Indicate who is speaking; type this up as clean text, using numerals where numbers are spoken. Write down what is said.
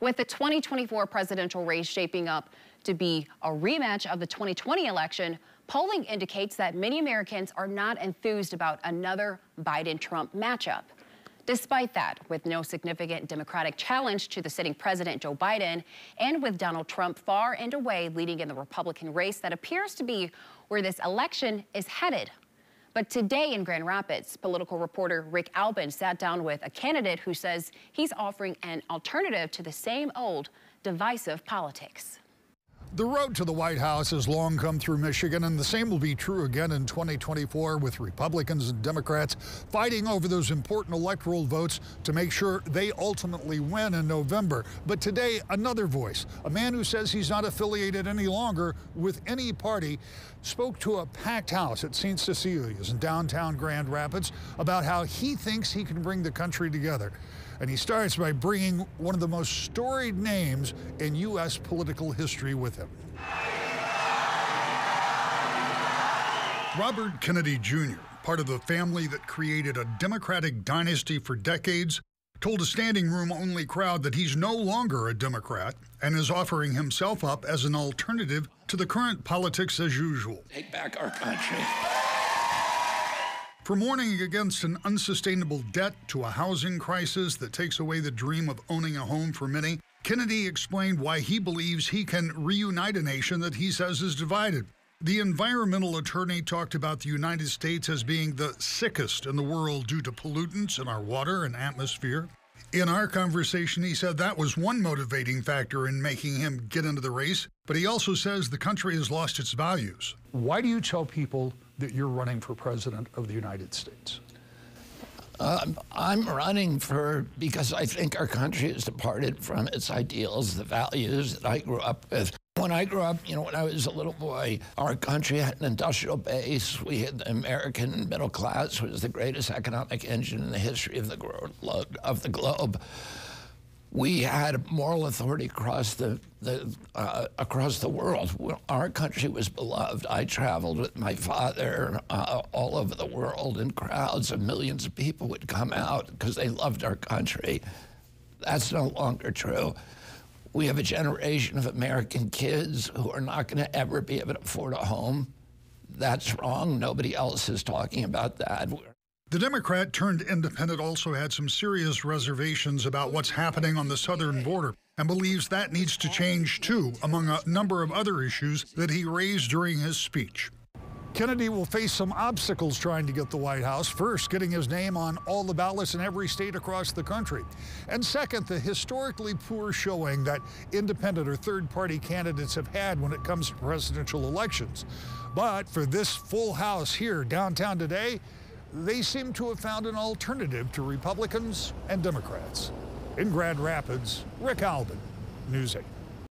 Speaker 1: With the 2024 presidential race shaping up to be a rematch of the 2020 election, polling indicates that many Americans are not enthused about another Biden-Trump matchup. Despite that, with no significant Democratic challenge to the sitting president, Joe Biden, and with Donald Trump far and away leading in the Republican race, that appears to be where this election is headed. But today in Grand Rapids, political reporter Rick Albin sat down with a candidate who says he's offering an alternative to the same old divisive politics.
Speaker 2: The road to the White House has long come through Michigan, and the same will be true again in 2024, with Republicans and Democrats fighting over those important electoral votes to make sure they ultimately win in November. But today, another voice, a man who says he's not affiliated any longer with any party, spoke to a packed house at St. Cecilia's in downtown Grand Rapids about how he thinks he can bring the country together. And he starts by bringing one of the most storied names in U.S. political history with him. Robert Kennedy Jr., part of the family that created a Democratic dynasty for decades, told a standing room only crowd that he's no longer a Democrat and is offering himself up as an alternative to the current politics as usual.
Speaker 3: Take back our country.
Speaker 2: From warning against an unsustainable debt to a housing crisis that takes away the dream of owning a home for many, Kennedy explained why he believes he can reunite a nation that he says is divided. The environmental attorney talked about the United States as being the sickest in the world due to pollutants in our water and atmosphere. In our conversation, he said that was one motivating factor in making him get into the race, but he also says the country has lost its values. Why do you tell people that you're running for president of the United States?
Speaker 3: I'm running because I think our country has departed from its ideals, the values that I grew up with. When I grew up, when I was a little boy, our country had an industrial base. We had the American middle class, was the greatest economic engine in the history of the globe. We had moral authority across the world. Our country was beloved. I traveled with my father all over the world, and crowds of millions of people would come out because they loved our country. That's no longer true. We have a generation of American kids who are not going to ever be able to afford a home. That's wrong. Nobody else is talking about that.
Speaker 2: The Democrat turned independent also had some serious reservations about what's happening on the southern border and believes that needs to change too, among a number of other issues that he raised during his speech. Kennedy will face some obstacles trying to get the White House. First, getting his name on all the ballots in every state across the country. And second, the historically poor showing that independent or third-party candidates have had when it comes to presidential elections. But for this full house here downtown today, they seem to have found an alternative to Republicans and Democrats. In Grand Rapids, Rick Albin, News 8.